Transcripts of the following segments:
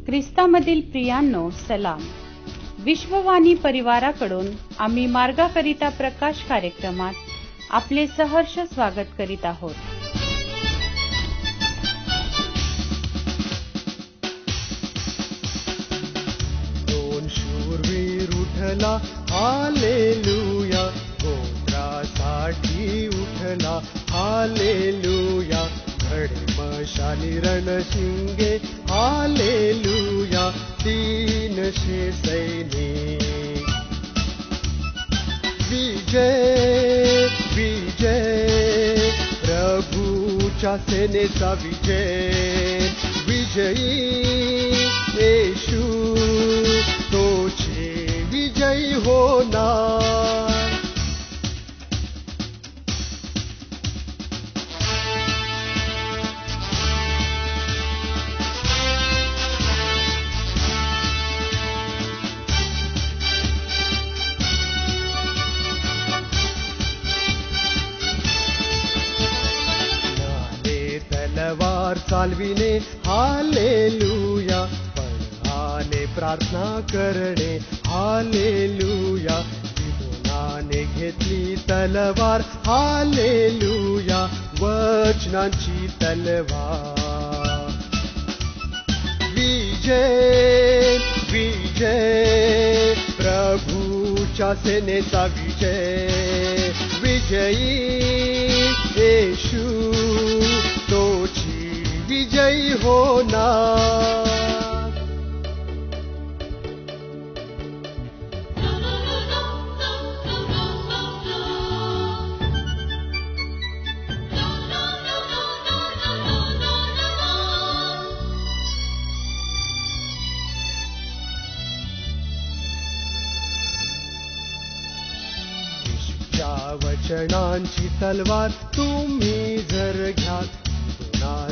ख्रिस्तामधील प्रियांनो, सलाम. विश्ववाणी परिवाराकडून आम्ही मार्गाकरिता प्रकाश कार्यक्रमात आपले सहर्ष स्वागत करीत आहोत. दोन शूरवीर उठला, हालेलुया. गोत्रासाठी उठला, हालेलुया. घडे मशाली रणशिंगे, हालेलुया. 300 सैनिक. विजय विजय, प्रभूच्या सेनेचा विजय. विजयी येशू तोचे विजयी होणार. तलवार चालविणे, हालेलुया. पळाने प्रार्थना करणे, हालेलुया. विधुनाने घेतली तलवार, हालेलुया. वचनांची तलवार. विजय विजय, प्रभूच्या सेनेचा विजय. विजयी येशू तोची विजयी होणार. वचनांची तलवार तुम्ही जर घ्याल,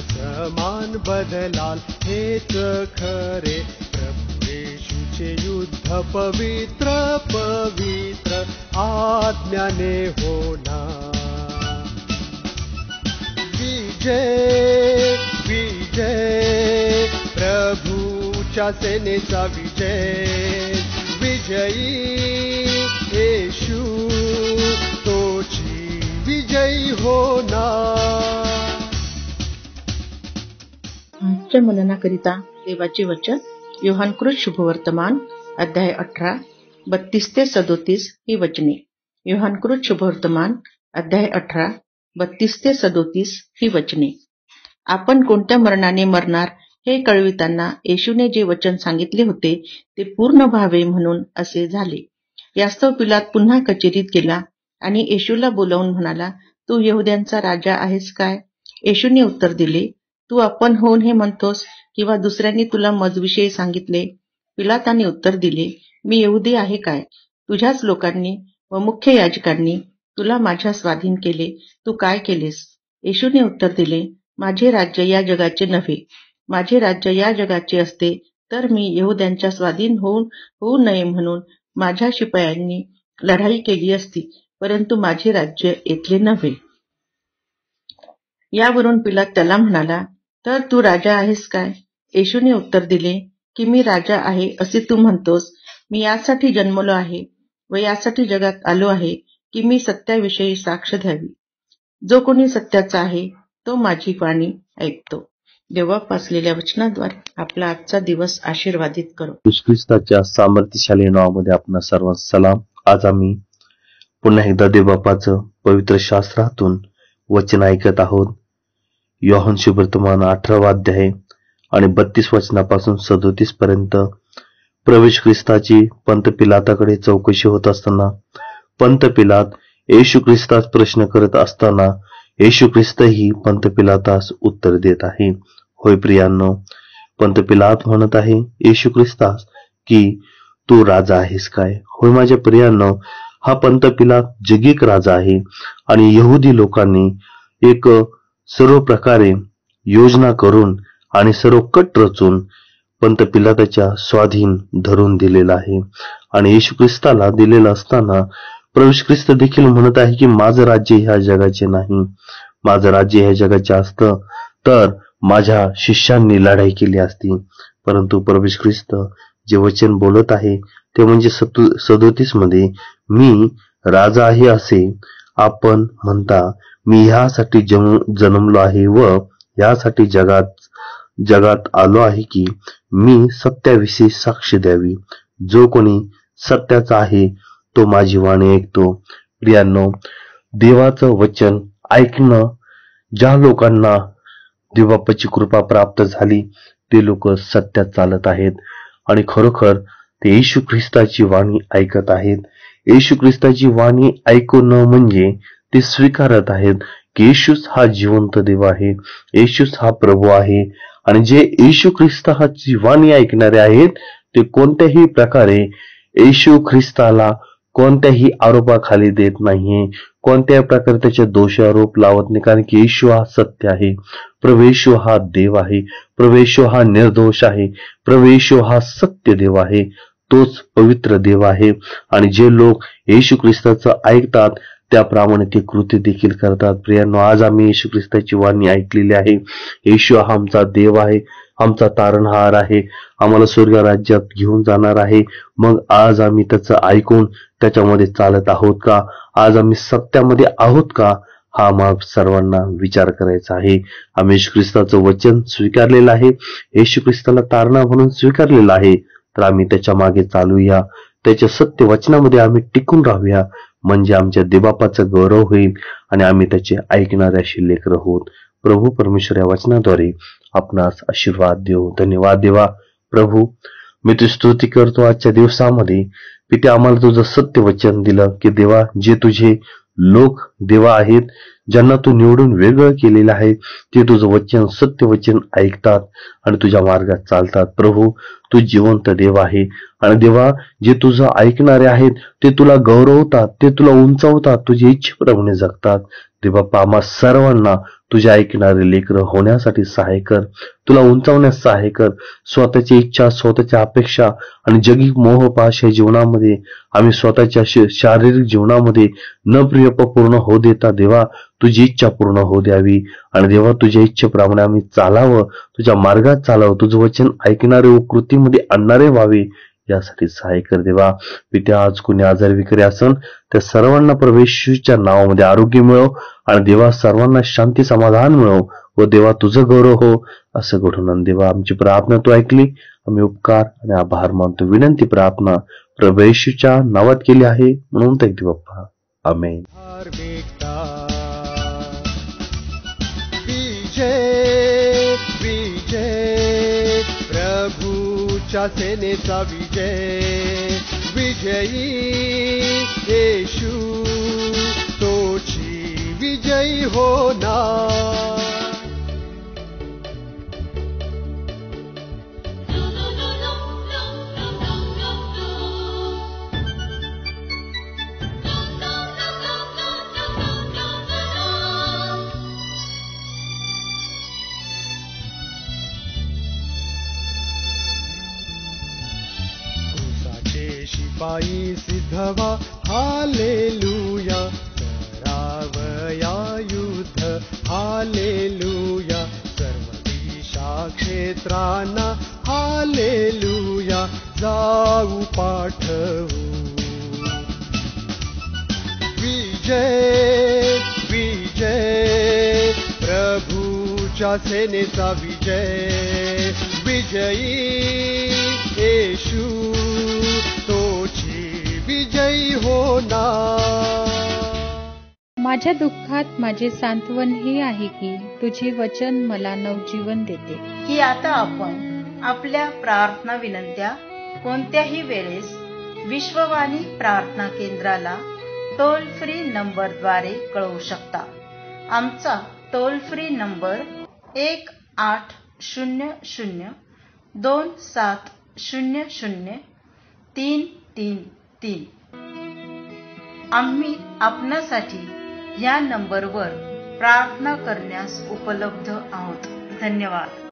समान बदलाल. हेच खरे प्रभू येशूचे युद्ध पवित्र पवित्र आज्ञाने होणार. विजय विजय, प्रभूच्या सेनेचा विजय. विजयी येशू तोची विजयी होणार. आजच्या मननाकरिता देवाचे वचन योहानकृत शुभवर्तमान अध्याय 18 32 ते 37 ही वचने. योहानकृत शुभवर्तमान अध्याय 18 32 ते 37 ही वचने. आपण कोणत्या मरणाने मरणार हे कळविताना येशूने जे वचन सांगितले होते ते पूर्ण व्हावे म्हणून असे झाले. यास्तव पिलात पुन्हा कचेरीत गेला आणि येशूला बोलावून म्हणाला, तू यहुद्यांचा राजा आहेस काय? येशूने उत्तर दिले, तू आपण होऊन हे म्हणतोस किंवा दुसऱ्यांनी तुला मजविषयी सांगितले? पिलाताने उत्तर दिले, मी यहुदी आहे काय? तुझ्याच लोकांनी व मुख्य याजकांनी तुला माझ्या स्वाधीन केले. तू काय केलेस? येशूने उत्तर दिले, माझे राज्य या जगाचे नव्हे. माझे राज्य या जगाचे असते तर मी यहुद्यांच्या स्वाधीन होऊ नये म्हणून माझ्या शिपायांनी लढाई केली असती, परंतु माझे राज्य येथले नव्हे. यावरून पिलात त्याला म्हणाला, तर तू राजा आहेस काय? येशूने उत्तर दिले की मी राजा आहे असे तू म्हणतोस. मी यासाठी जन्मलो आहे व यासाठी जगात आलो आहे की मी सत्याविषयी साक्ष द्यावी. जो कोणी सत्याचा आहे तो माझी वाणी ऐकतो. देवा पासलेल्या वचनाद्वारे आपला आजचा दिवस आशीर्वादित करो. येशू ख्रिस्ताच्या सामर्थ्यशाली नावामध्ये आपणा सर्वांना सलाम. आज आम्ही पुन्हा एकदा देवबापाचं पवित्र शास्त्रातून वचन ऐकत आहोत. योहान शुभवर्तमान 18 अध्याय आणि 32 वचनापासून 37 पर्यंत. प्रवेश ख्रिस्ताची पंत पिलाताकडे चौकशी होत असताना पंत पिलात येशू ख्रिस्तास प्रश्न करत असताना येशू ख्रिस्तही पंत पिलातास उत्तर देत आहे. होय प्रियांनो, पंत पिलात म्हणत आहे येशू ख्रिस्तास की तू राजा आहेस काय? होय माझ्या प्रियांनो, हा पंत पिलात जगिक राजा आहे आणि यहुदी लोकांनी एक सर्व प्रकारे योजना करून आणि सर्व कट रचून पंत पिलाताच्या स्वाधीन धरून दिलेला आहे. आणि येशू ख्रिस्ताला दिलेला असताना प्रभू ख्रिस्त देखील म्हणत आहे की माझं राज्य ह्या जगाचे नाही. माझं राज्य ह्या जगाचे असतं तर माझ्या शिष्यांनी लढाई केली असती, परंतु प्रभू ख्रिस्त जे वचन बोलत आहे ते म्हणजे 37 मध्ये मी राजा आहे असे आपण म्हणता. मी ह्यासाठी जन्मलो आहे व ह्यासाठी जगात आलो आहे की मी सत्याविषयी साक्ष द्यावी. जो कोणी सत्याचा आहे तो माझी वाणी ऐकतो. प्रियांनो, देवाचं वचन ऐकणं ज्या लोकांना देवबापाची कृपा प्राप्त झाली ते लोक सत्यात चालत आहेत आणि खरोखर ते येशू ख्रिस्ताची वाणी ऐकत आहेत. येशू ख्रिस्ताची वाणी ऐकणं म्हणजे ते स्वीकारत आहेत की येशूच हा जिवंत देव आहे, येशूच हा प्रभू आहे. आणि जे येशू ख्रिस्ताची वाणी ऐकणारे आहेत ते कोणत्याही प्रकारे येशू ख्रिस्ताला कोणत्याही आरोपाखाली देत नाहीये, कोणत्याही प्रकारे त्याचे दोष आरोप लावत नाही. कारण की येशू हा सत्य आहे, प्रभू येशू हा देव आहे, प्रभू येशू हा निर्दोष आहे, प्रभू येशू हा सत्य देव आहे, तोच पवित्र देव आहे. आणि जे लोक येशू ख्रिस्ताचं ऐकतात त्याप्रमाणे ते कृती देखील करतात. प्रियांनो, आज आम्ही येशू ख्रिस्ताची वाणी ऐकलेली आहे. येशू हा आमचा देव आहे, आमचा तारणहार आहे, आम्हाला स्वर्ग राज्यात घेऊन जाणार आहे. मग आज आम्ही त्याचं ऐकून त्याच्यामध्ये चालत आहोत का? आज आम्ही सत्यामध्ये आहोत का? हा मग सर्वांना विचार करायचा आहे. आम्ही येशू ख्रिस्ताचं वचन स्वीकारलेलं आहे, येशू ख्रिस्ताला तारणहार म्हणून स्वीकारलेलं आहे, तर आम्ही त्याच्या मागे चालूया, त्याच्या सत्य वचनामध्ये आम्ही टिकून राहूया. म्हणजे आमच्या देवबापाचा गौरव होईल आणि आम्ही त्याचे ऐकणारे अशी लेकरं होत. प्रभू परमेश्वर या वचनाद्वारे आपणास आशीर्वाद देऊ. धन्यवाद देवा. प्रभू, मी तुझी स्तुती करतो आजच्या दिवसामध्ये पिते आम्हाला तुझं सत्य वचन दिलं की देवा, जे तुझे लोक देवा आहेत, ज्यांना तू निवडून वेगळं केलेलं आहे, ते तुझं वचन सत्य वचन ऐकतात आणि तुझ्या मार्गात चालतात. प्रभू, तू जिवंत देव आहे आणि देवा, जे तुझं ऐकणारे आहेत ते तुला गौरवतात, ते तुला उंचावतात, तुझी इच्छेप्रमाणे जगतात. देवबापा, आम्हा सर्वांना तुझ्या ऐकणारे लेकरं होण्यासाठी सहाय्य कर, तुला उंचावण्यास सहाय्य कर. स्वतःची इच्छा, स्वतःच्या अपेक्षा आणि जगी मोहपाश जीवनामध्ये आम्ही स्वतःच्या शारीरिक जीवनामध्ये न प्रियप पूर्ण होऊ देता देवा, तुझी इच्छा पूर्ण होऊ द्यावी. आणि देवा, तुझ्या इच्छेप्रमाणे आम्ही चालावं, तुझ्या मार्गात चालावं, तुझं वचन ऐकणारे व कृतीमध्ये आणणारे व्हावे, यासाठी सहाय्य कर देवा. पित्या, आज कुणी आजारी विकारी असन त्या सर्वांना प्रभूच्या नावामध्ये आरोग्य मिळव आणि देवा सर्वांना शांती समाधान मिळव व देवा तुझं गौरव हो, असं घडून देवा. आमची प्रार्थना तू ऐकली, आम्ही उपकार आणि आभार मानतो. विनंती प्रार्थना प्रभू येशूच्या नावात केली आहे म्हणून ते बाप्पा, आमेन. विजय विजय प्रभूच्या सेनेचा विजय, विजयी येशू तोची विजयी होणार. शिपाई सिद्धवा, हालेलुया, करावया युद्ध, हालेलुया, सर्व दिशा क्षेत्रांना, हालेलुया, जाऊ पाठवू. विजय विजय प्रभूच्या सेनेचा विजय, विजयी येशू तोची विजयी होणार. माझ्या दुःखात माझे सांत्वन हे आहे की तुझे वचन मला नवजीवन देते. की आता आपण आपल्या प्रार्थना विनंत्या कोणत्याही वेळेस विश्ववाणी प्रार्थना केंद्राला टोल फ्री नंबरद्वारे कळवू शकता. आमचा टोल फ्री नंबर 1-800-2700-333. आम्ही आपणासाठी या नंबरवर प्रार्थना करण्यास उपलब्ध आहोत. धन्यवाद.